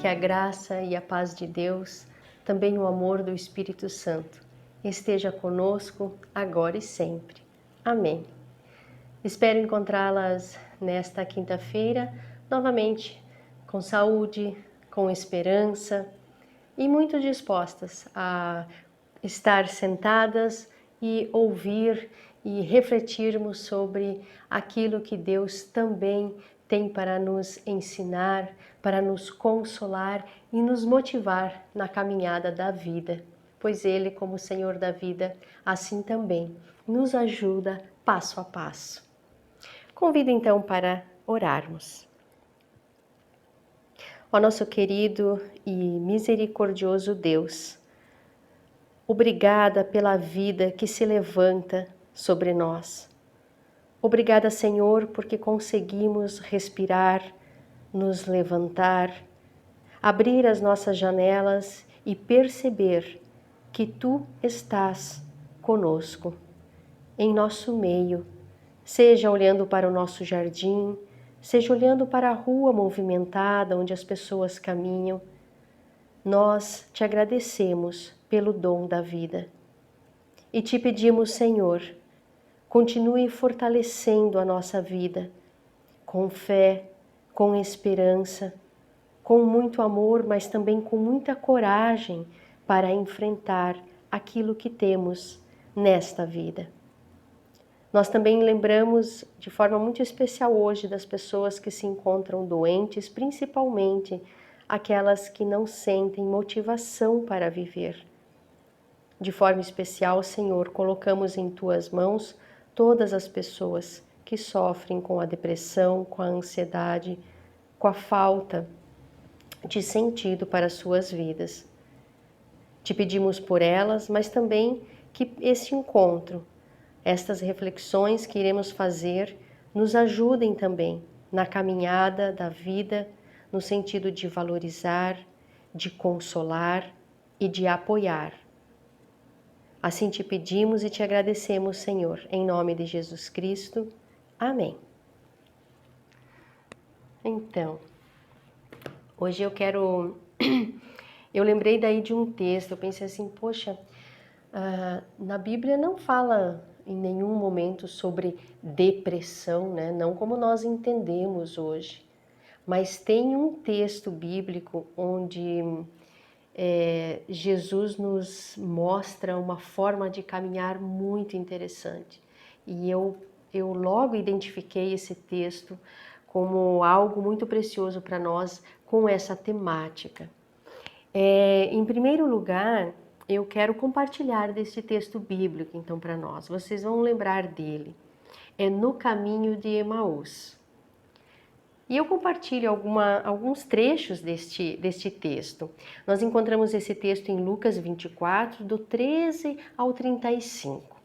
que a graça e a paz de Deus, também o amor do Espírito Santo, esteja conosco agora e sempre. Amém. Espero encontrá-las nesta quinta-feira, novamente, com saúde, com esperança e muito dispostas a estar sentadas e ouvir e refletirmos sobre aquilo que Deus também tem para nos ensinar, para nos consolar e nos motivar na caminhada da vida, pois Ele, como Senhor da vida, assim também nos ajuda passo a passo. Convido então para orarmos. Ó nosso querido e misericordioso Deus, obrigada pela vida que se levanta sobre nós. Obrigada, Senhor, porque conseguimos respirar, nos levantar, abrir as nossas janelas e perceber que Tu estás conosco, em nosso meio, seja olhando para o nosso jardim, seja olhando para a rua movimentada onde as pessoas caminham. Nós te agradecemos pelo dom da vida e te pedimos, Senhor, continue fortalecendo a nossa vida com fé, com esperança, com muito amor, mas também com muita coragem para enfrentar aquilo que temos nesta vida. Nós também lembramos de forma muito especial hoje das pessoas que se encontram doentes, principalmente aquelas que não sentem motivação para viver. De forma especial, Senhor, colocamos em Tuas mãos todas as pessoas que sofrem com a depressão, com a ansiedade, com a falta de sentido para as suas vidas. Te pedimos por elas, mas também que esse encontro, estas reflexões que iremos fazer, nos ajudem também na caminhada da vida, no sentido de valorizar, de consolar e de apoiar. Assim te pedimos e te agradecemos, Senhor, em nome de Jesus Cristo. Amém. Então, hoje eu lembrei daí de um texto, eu pensei assim, poxa, na Bíblia não fala em nenhum momento sobre depressão, né? Não como nós entendemos hoje, mas tem um texto bíblico onde Jesus nos mostra uma forma de caminhar muito interessante. E eu logo identifiquei esse texto como algo muito precioso para nós com essa temática. Em primeiro lugar, eu quero compartilhar desse texto bíblico, então, para nós. Vocês vão lembrar dele. É no caminho de Emaús. E eu compartilho alguns trechos deste texto. Nós encontramos esse texto em Lucas 24, do 13 ao 35.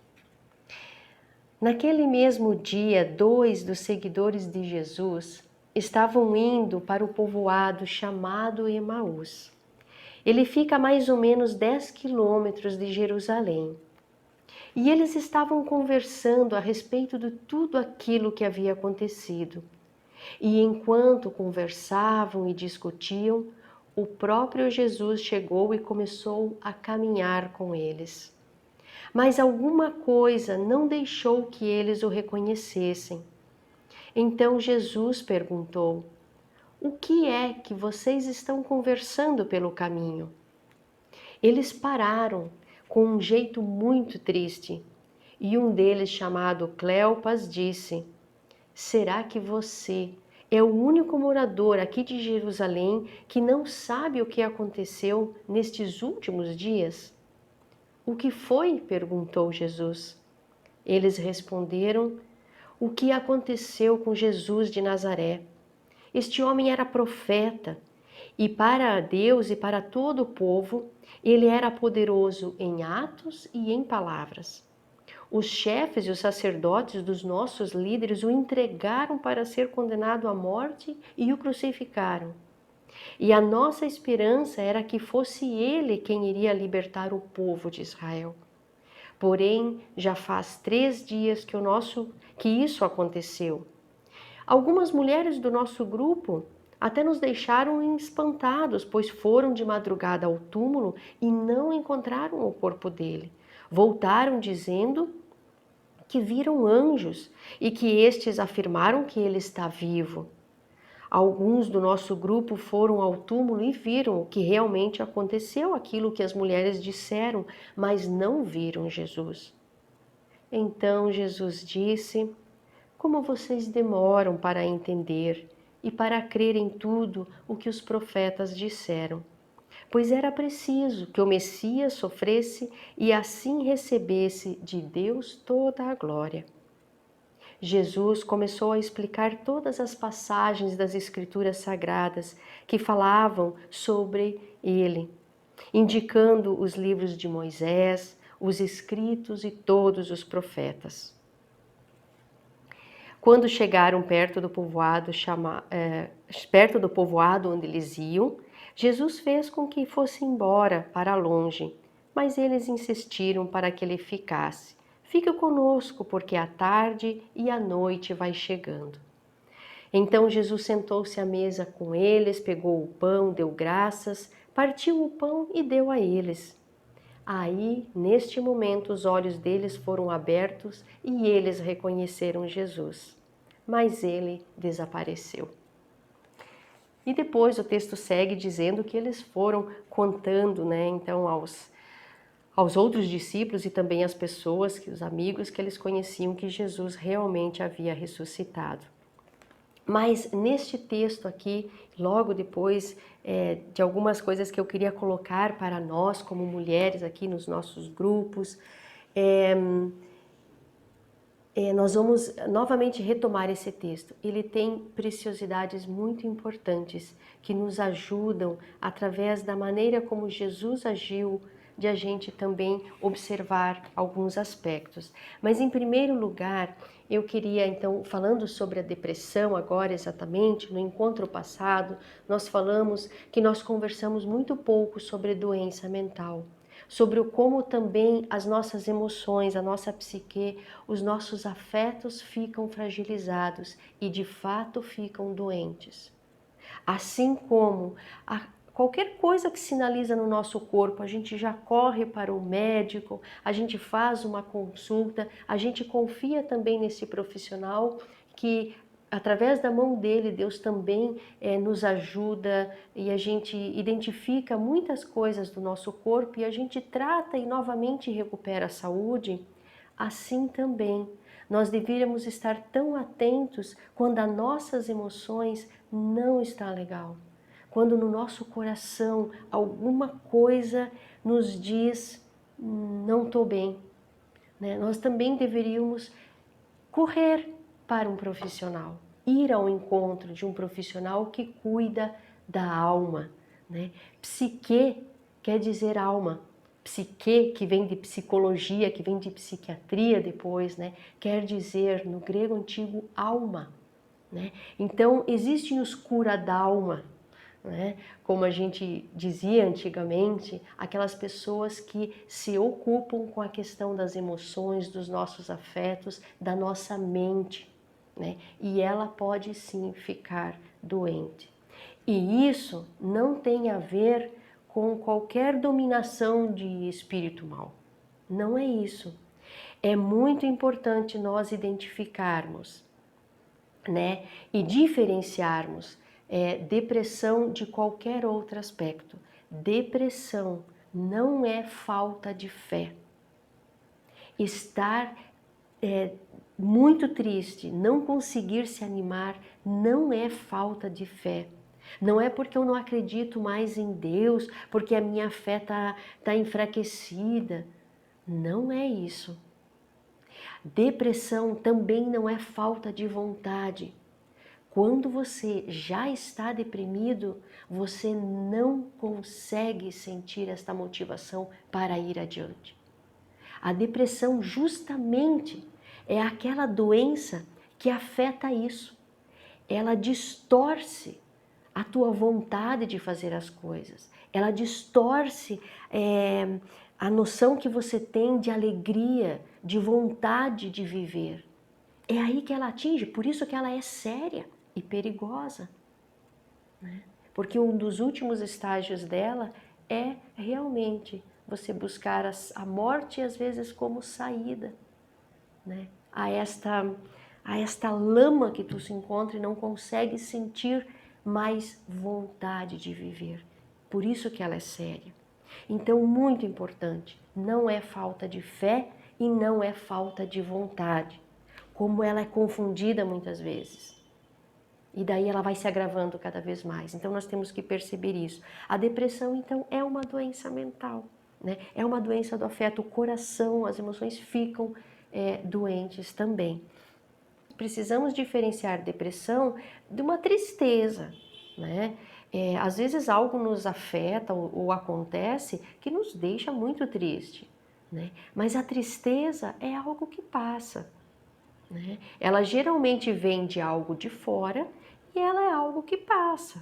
Naquele mesmo dia, 2 dos seguidores de Jesus estavam indo para o povoado chamado Emaús. Ele fica a mais ou menos 10 quilômetros de Jerusalém. E eles estavam conversando a respeito de tudo aquilo que havia acontecido. E enquanto conversavam e discutiam, o próprio Jesus chegou e começou a caminhar com eles. Mas alguma coisa não deixou que eles o reconhecessem. Então Jesus perguntou: "O que é que vocês estão conversando pelo caminho?" Eles pararam com um jeito muito triste, e um deles, chamado Cleopas, disse: "Será que você é o único morador aqui de Jerusalém que não sabe o que aconteceu nestes últimos dias?" "O que foi?" perguntou Jesus. Eles responderam: "O que aconteceu com Jesus de Nazaré? Este homem era profeta, e para Deus e para todo o povo, ele era poderoso em atos e em palavras. Os chefes e os sacerdotes dos nossos líderes o entregaram para ser condenado à morte e o crucificaram. E a nossa esperança era que fosse ele quem iria libertar o povo de Israel. Porém, já faz 3 dias que isso aconteceu. Algumas mulheres do nosso grupo Até nos deixaram espantados, pois foram de madrugada ao túmulo e não encontraram o corpo dele. Voltaram dizendo que viram anjos e que estes afirmaram que ele está vivo. Alguns do nosso grupo foram ao túmulo e viram o que realmente aconteceu, aquilo que as mulheres disseram, mas não viram Jesus. Então Jesus disse: como vocês demoram para entender e para crer em tudo o que os profetas disseram. Pois era preciso que o Messias sofresse e assim recebesse de Deus toda a glória. Jesus começou a explicar todas as passagens das Escrituras Sagradas que falavam sobre ele, indicando os livros de Moisés, os escritos e todos os profetas. Quando chegaram perto do povoado onde eles iam, Jesus fez com que fosse embora para longe, mas eles insistiram para que ele ficasse. Fica conosco, porque a tarde e a noite vai chegando. Então Jesus sentou-se à mesa com eles, pegou o pão, deu graças, partiu o pão e deu a eles. Aí, neste momento, os olhos deles foram abertos e eles reconheceram Jesus. Mas ele desapareceu. E depois o texto segue dizendo que eles foram contando, então aos outros discípulos e também às pessoas, os amigos, que eles conheciam que Jesus realmente havia ressuscitado. Mas neste texto aqui, logo depois de algumas coisas que eu queria colocar para nós como mulheres aqui nos nossos grupos, nós vamos novamente retomar esse texto. Ele tem preciosidades muito importantes que nos ajudam, através da maneira como Jesus agiu, de a gente também observar alguns aspectos. Mas em primeiro lugar, eu queria então, falando sobre a depressão agora exatamente, no encontro passado, nós falamos que nós conversamos muito pouco sobre doença mental, sobre como também as nossas emoções, a nossa psique, os nossos afetos ficam fragilizados e de fato ficam doentes. Assim como qualquer coisa que sinaliza no nosso corpo, a gente já corre para o médico, a gente faz uma consulta, a gente confia também nesse profissional que, através da mão dele, Deus também nos ajuda e a gente identifica muitas coisas do nosso corpo e a gente trata e novamente recupera a saúde. Assim também, nós deveríamos estar tão atentos quando as nossas emoções não estão legal. Quando no nosso coração alguma coisa nos diz, não estou bem. Nós também deveríamos correr para um profissional, ir ao encontro de um profissional que cuida da alma. Psique quer dizer alma. Psique, que vem de psicologia, que vem de psiquiatria depois, quer dizer no grego antigo alma. Então existem os cura-d'alma, como a gente dizia antigamente, aquelas pessoas que se ocupam com a questão das emoções, dos nossos afetos, da nossa mente, e ela pode sim ficar doente. E isso não tem a ver com qualquer dominação de espírito mal. Não é isso. É muito importante nós identificarmos, e diferenciarmos depressão de qualquer outro aspecto. Depressão não é falta de fé. Estar muito triste, não conseguir se animar, não é falta de fé. Não é porque eu não acredito mais em Deus, porque a minha fé está enfraquecida. Não é isso. Depressão também não é falta de vontade. Quando você já está deprimido, você não consegue sentir esta motivação para ir adiante. A depressão justamente é aquela doença que afeta isso. Ela distorce a tua vontade de fazer as coisas. Ela distorce a noção que você tem de alegria, de vontade de viver. É aí que ela atinge, por isso que ela é séria e perigosa. né? Porque um dos últimos estágios dela é realmente você buscar a morte, às vezes, como saída, né? A esta lama que tu se encontra e não consegue sentir mais vontade de viver. Por isso que ela é séria. Então, muito importante, não é falta de fé e não é falta de vontade, como ela é confundida muitas vezes. E daí ela vai se agravando cada vez mais. Então nós temos que perceber isso. A depressão, então, é uma doença mental, né? É uma doença do afeto, o coração, as emoções ficam doentes também. Precisamos diferenciar depressão de uma tristeza, né? Às vezes algo nos afeta ou acontece que nos deixa muito triste, né? Mas a tristeza é algo que passa, né? Ela geralmente vem de algo de fora e ela é algo que passa,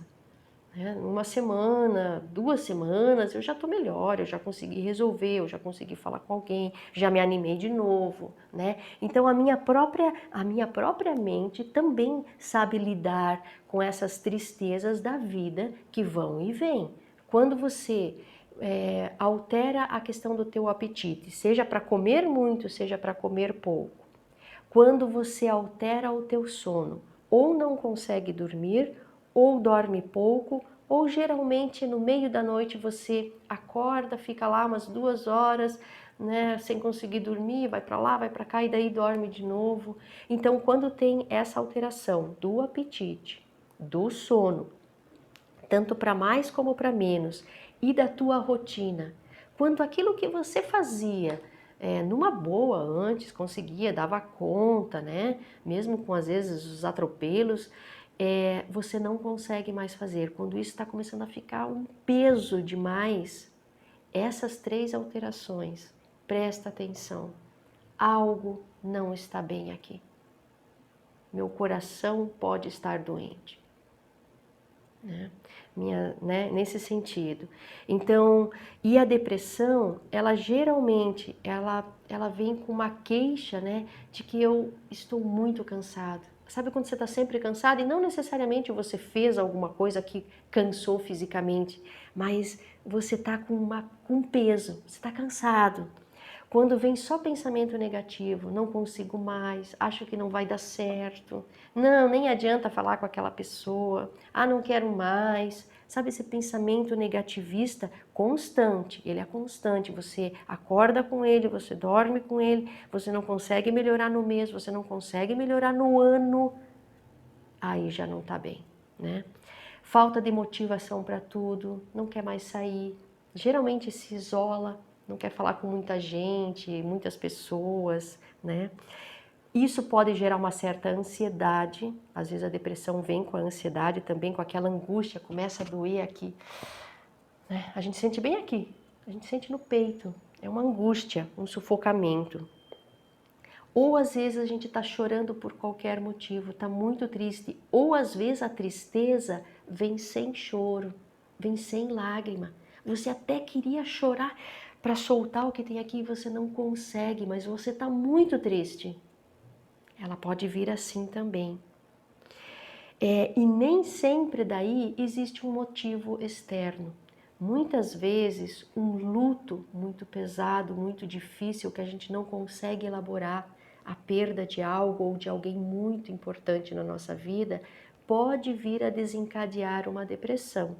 né? Uma semana, 2 semanas, eu já estou melhor, eu já consegui resolver, eu já consegui falar com alguém, já me animei de novo, né? Então a minha própria mente também sabe lidar com essas tristezas da vida que vão e vêm. Quando você altera a questão do teu apetite, seja para comer muito, seja para comer pouco, quando você altera o teu sono, ou não consegue dormir, ou dorme pouco, ou geralmente no meio da noite você acorda, fica lá umas 2 horas, né, sem conseguir dormir, vai para lá, vai para cá e daí dorme de novo. Então, quando tem essa alteração do apetite, do sono, tanto para mais como para menos, e da tua rotina, quando aquilo que você fazia numa boa antes, conseguia, dava conta, né? Mesmo com às vezes os atropelos, você não consegue mais fazer. Quando isso está começando a ficar um peso demais, essas 3 alterações, presta atenção, algo não está bem aqui. Meu coração pode estar doente. Nesse sentido. Então, e a depressão, ela geralmente, ela vem com uma queixa, né, de que eu estou muito cansado. Sabe quando você está sempre cansado e não necessariamente você fez alguma coisa que cansou fisicamente, mas você está com peso, você está cansado. Quando vem só pensamento negativo, não consigo mais, acho que não vai dar certo, não, nem adianta falar com aquela pessoa, não quero mais. Sabe, esse pensamento negativista constante, ele é constante, você acorda com ele, você dorme com ele, você não consegue melhorar no mês, você não consegue melhorar no ano, aí já não tá bem, né? Falta de motivação para tudo, não quer mais sair, geralmente se isola, não quer falar com muita gente, muitas pessoas, né? Isso pode gerar uma certa ansiedade, às vezes a depressão vem com a ansiedade também, com aquela angústia, começa a doer aqui, né? A gente sente bem aqui, a gente sente no peito, é uma angústia, um sufocamento. Ou às vezes a gente está chorando por qualquer motivo, está muito triste, ou às vezes a tristeza vem sem choro, vem sem lágrima. Você até queria chorar para soltar o que tem aqui e você não consegue, mas você está muito triste. Ela pode vir assim também. E nem sempre daí existe um motivo externo. Muitas vezes um luto muito pesado, muito difícil, que a gente não consegue elaborar, a perda de algo ou de alguém muito importante na nossa vida, pode vir a desencadear uma depressão.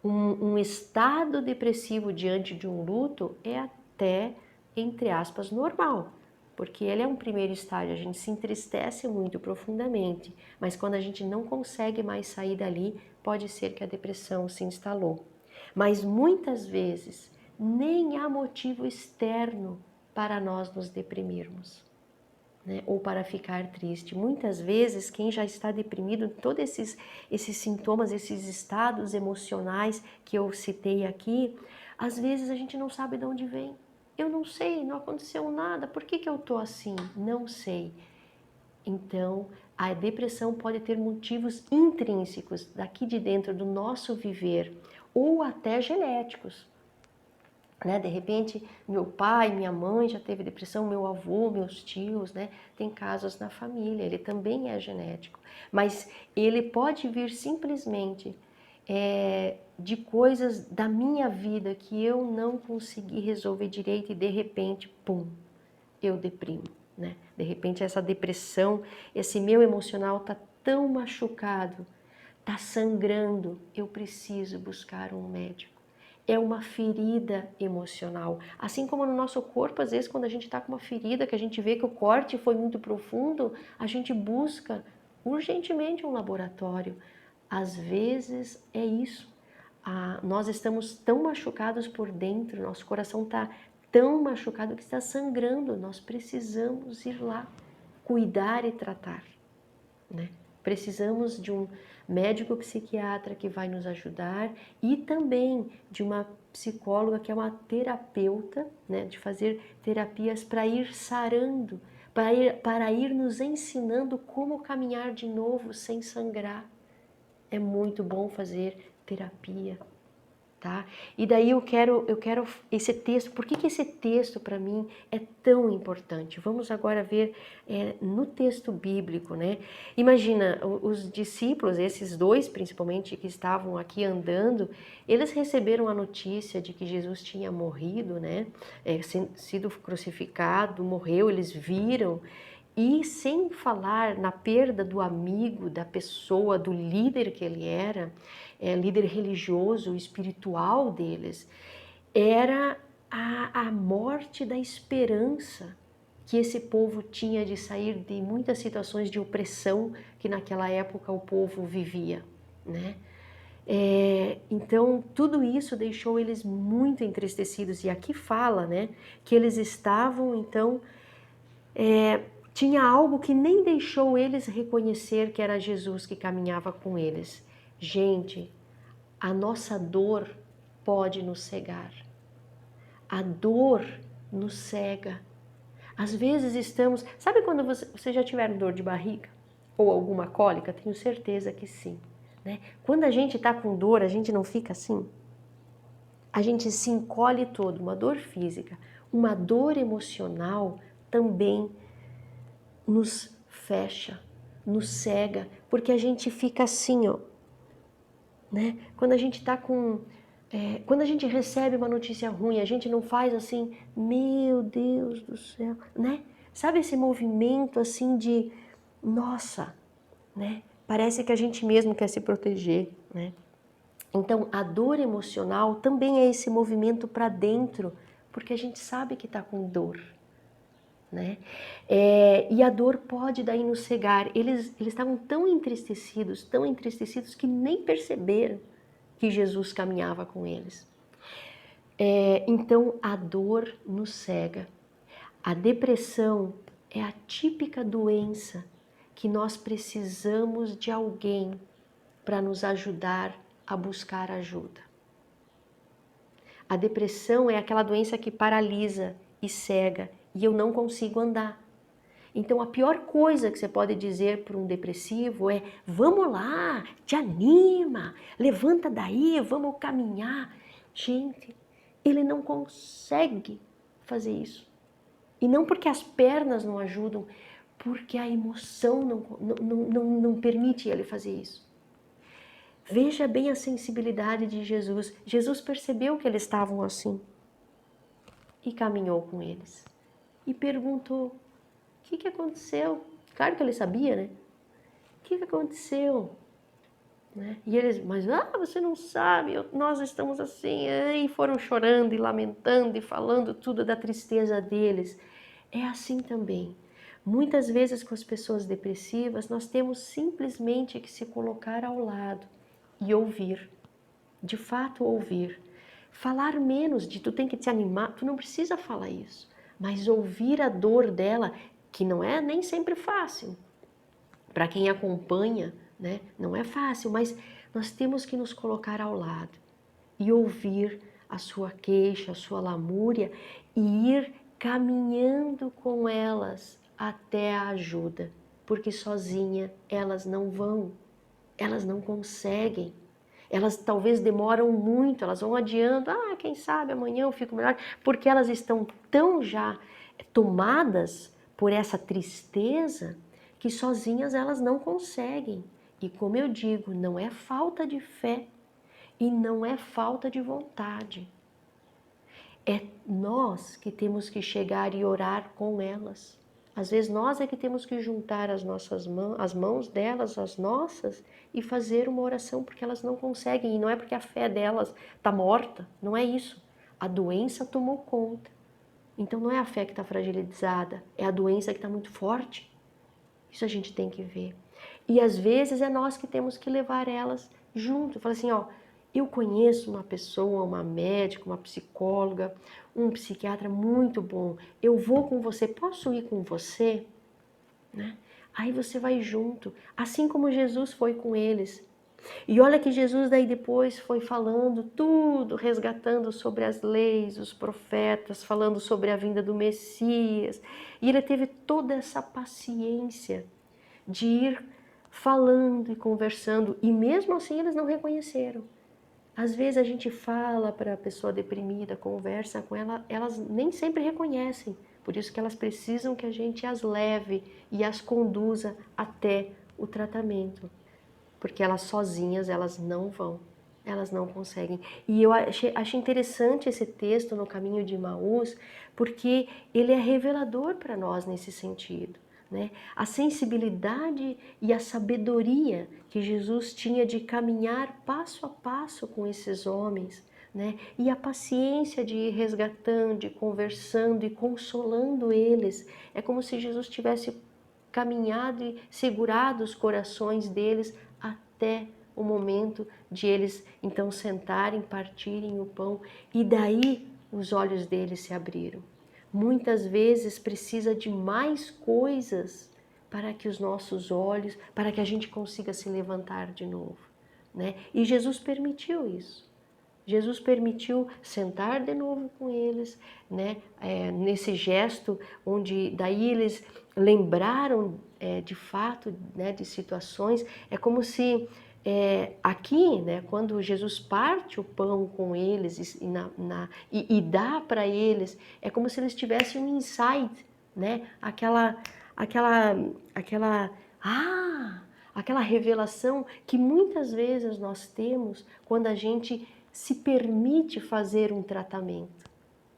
Um estado depressivo diante de um luto é até, entre aspas, normal, porque ele é um primeiro estágio, a gente se entristece muito profundamente, mas quando a gente não consegue mais sair dali, pode ser que a depressão se instalou. Mas muitas vezes nem há motivo externo para nós nos deprimirmos, né? Ou para ficar triste. Muitas vezes quem já está deprimido, todos esses sintomas, esses estados emocionais que eu citei aqui, às vezes a gente não sabe de onde vem. Eu não sei, não aconteceu nada, por que eu tô assim? Não sei. Então, a depressão pode ter motivos intrínsecos daqui de dentro do nosso viver, ou até genéticos. né? De repente, meu pai, minha mãe já teve depressão, meu avô, meus tios, né? Tem casos na família, ele também é genético. Mas ele pode vir simplesmente de coisas da minha vida que eu não consegui resolver direito e de repente, pum, eu deprimo, né? De repente essa depressão, esse meu emocional tá tão machucado, tá sangrando, eu preciso buscar um médico. É uma ferida emocional. Assim como no nosso corpo, às vezes, quando a gente está com uma ferida, que a gente vê que o corte foi muito profundo, a gente busca urgentemente um laboratório. Às vezes é isso. Nós estamos tão machucados por dentro, nosso coração está tão machucado que está sangrando. Nós precisamos ir lá, cuidar e tratar, né? Precisamos de um médico psiquiatra que vai nos ajudar e também de uma psicóloga que é uma terapeuta, né? De fazer terapias para ir sarando, para ir nos ensinando como caminhar de novo sem sangrar. É muito bom fazer terapia, tá? E daí eu quero esse texto. Por que esse texto para mim é tão importante? Vamos agora ver no texto bíblico, né? Imagina, os discípulos, esses dois principalmente que estavam aqui andando, eles receberam a notícia de que Jesus tinha morrido, né? Sido crucificado, morreu, eles viram. E sem falar na perda do amigo, da pessoa, do líder que ele era, líder religioso, espiritual deles, era a morte da esperança que esse povo tinha de sair de muitas situações de opressão que naquela época o povo vivia, né? Então tudo isso deixou eles muito entristecidos, e aqui fala, né, que eles estavam então tinha algo que nem deixou eles reconhecer que era Jesus que caminhava com eles. Gente, a nossa dor pode nos cegar. A dor nos cega. Às vezes estamos... Sabe quando você já tiver dor de barriga? Ou alguma cólica? Tenho certeza que sim, né? Quando a gente está com dor, a gente não fica assim? A gente se encolhe todo, uma dor física. Uma dor emocional também nos fecha, nos cega, porque a gente fica assim, ó, né? Quando a gente tá quando a gente recebe uma notícia ruim, a gente não faz assim, meu Deus do céu, né? Sabe esse movimento assim de, nossa, né? Parece que a gente mesmo quer se proteger, né? Então, a dor emocional também é esse movimento para dentro, porque a gente sabe que tá com dor, né? E a dor pode daí nos cegar. Eles estavam tão entristecidos que nem perceberam que Jesus caminhava com eles. Então a dor nos cega. A depressão é a típica doença que nós precisamos de alguém para nos ajudar a buscar ajuda. A depressão é aquela doença que paralisa e cega e eu não consigo andar. Então a pior coisa que você pode dizer para um depressivo é: vamos lá, te anima, levanta daí, vamos caminhar. Gente, ele não consegue fazer isso. E não porque as pernas não ajudam, porque a emoção não permite ele fazer isso. Veja bem a sensibilidade de Jesus. Jesus percebeu que eles estavam assim e caminhou com eles. E perguntou: o que aconteceu? Claro que ele sabia, né? O que aconteceu? Né? E eles, mas você não sabe, nós estamos assim, e foram chorando e lamentando e falando tudo da tristeza deles. É assim também. Muitas vezes com as pessoas depressivas, nós temos simplesmente que se colocar ao lado e ouvir. De fato ouvir. Falar menos de tu tem que te animar, tu não precisa falar isso. Mas ouvir a dor dela, que não é nem sempre fácil. Para quem acompanha, né, não é fácil, mas nós temos que nos colocar ao lado e ouvir a sua queixa, a sua lamúria e ir caminhando com elas até a ajuda, porque sozinha elas não vão, elas não conseguem. Elas talvez demoram muito, elas vão adiando, quem sabe amanhã eu fico melhor, porque elas estão tão já tomadas por essa tristeza que sozinhas elas não conseguem. E como eu digo, não é falta de fé e não é falta de vontade. É nós que temos que chegar e orar com elas. Às vezes nós é que temos que juntar as nossas mãos, as mãos delas, as nossas, e fazer uma oração, porque elas não conseguem. E não é porque a fé delas está morta, não é isso. A doença tomou conta. Então não é a fé que está fragilizada, é a doença que está muito forte. Isso a gente tem que ver. E às vezes é nós que temos que levar elas junto. Fala assim, eu conheço uma pessoa, uma médica, uma psicóloga, um psiquiatra muito bom. Eu vou com você, posso ir com você? Né? Aí você vai junto, assim como Jesus foi com eles. E olha que Jesus daí depois foi falando tudo, resgatando sobre as leis, os profetas, falando sobre a vinda do Messias. E ele teve toda essa paciência de ir falando e conversando. E mesmo assim eles não reconheceram. Às vezes a gente fala para a pessoa deprimida, conversa com ela, elas nem sempre reconhecem. Por isso que elas precisam que a gente as leve e as conduza até o tratamento. Porque elas sozinhas, elas não vão, elas não conseguem. E eu achei interessante esse texto no Caminho de Emaús, porque ele é revelador para nós nesse sentido. Né? A sensibilidade e a sabedoria que Jesus tinha de caminhar passo a passo com esses homens, né? E a paciência de ir resgatando, de conversando e consolando eles. É como se Jesus tivesse caminhado e segurado os corações deles até o momento de eles então sentarem, partirem o pão, e daí os olhos deles se abriram. Muitas vezes precisa de mais coisas para que os nossos olhos, para que a gente consiga se levantar de novo, né? E Jesus permitiu isso. Jesus permitiu sentar de novo com eles, né? Nesse gesto onde daí eles lembraram de fato, né, de situações. É como se aqui, né, quando Jesus parte o pão com eles e dá para eles, é como se eles tivessem um insight, né? Aquela revelação que muitas vezes nós temos quando a gente se permite fazer um tratamento,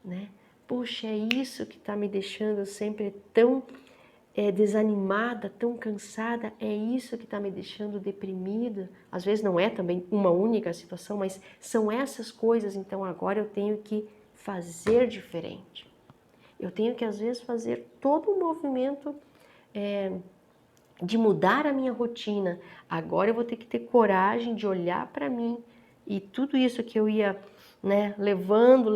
né? Puxa, é isso que está me deixando sempre tão desanimada, tão cansada, é isso que está me deixando deprimida. Às vezes não é também uma única situação, mas são essas coisas, então agora eu tenho que fazer diferente. Eu tenho que às vezes fazer todo um movimento de mudar a minha rotina. Agora eu vou ter que ter coragem de olhar para mim e tudo isso que eu ia, né, levando,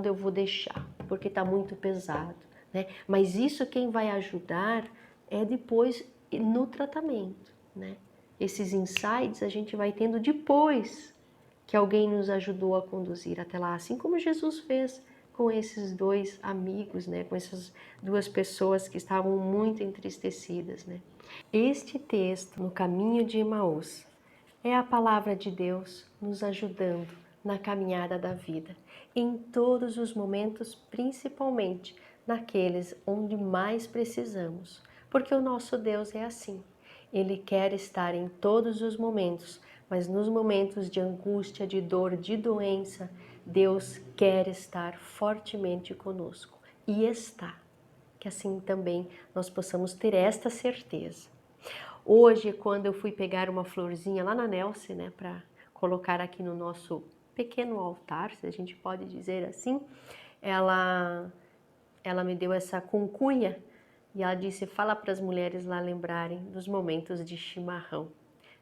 eu vou deixar, porque está muito pesado, né? Mas isso quem vai ajudar é depois no tratamento, né? Esses insights a gente vai tendo depois que alguém nos ajudou a conduzir até lá, assim como Jesus fez com esses dois amigos, né? Com essas duas pessoas que estavam muito entristecidas, né? Este texto, no Caminho de Emaús, é a palavra de Deus nos ajudando na caminhada da vida, em todos os momentos, principalmente naqueles onde mais precisamos, porque o nosso Deus é assim. Ele quer estar em todos os momentos, mas nos momentos de angústia, de dor, de doença, Deus quer estar fortemente conosco e está. Que assim também nós possamos ter esta certeza. Hoje, quando eu fui pegar uma florzinha lá na Nelce, né, para colocar aqui no nosso pequeno altar, se a gente pode dizer assim, ela me deu essa cuncunha e ela disse, fala para as mulheres lá lembrarem dos momentos de chimarrão.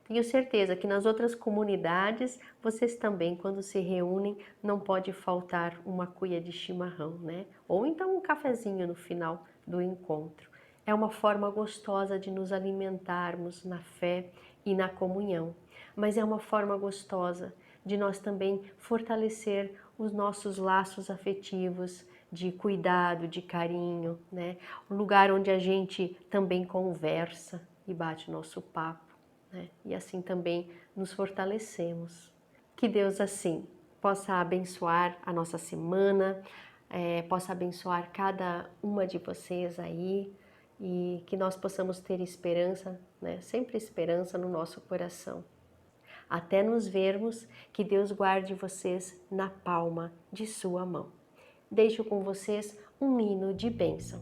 Tenho certeza que nas outras comunidades, vocês também, quando se reúnem, não pode faltar uma cuia de chimarrão, né? Ou então um cafezinho no final do encontro. É uma forma gostosa de nos alimentarmos na fé e na comunhão, mas é uma forma gostosa de nós também fortalecer os nossos laços afetivos, de cuidado, de carinho, né? Um lugar onde a gente também conversa e bate o nosso papo. Né? E assim também nos fortalecemos. Que Deus assim possa abençoar a nossa semana, possa abençoar cada uma de vocês aí e que nós possamos ter esperança, né? Sempre esperança no nosso coração. Até nos vermos, que Deus guarde vocês na palma de sua mão. Deixo com vocês um hino de bênção.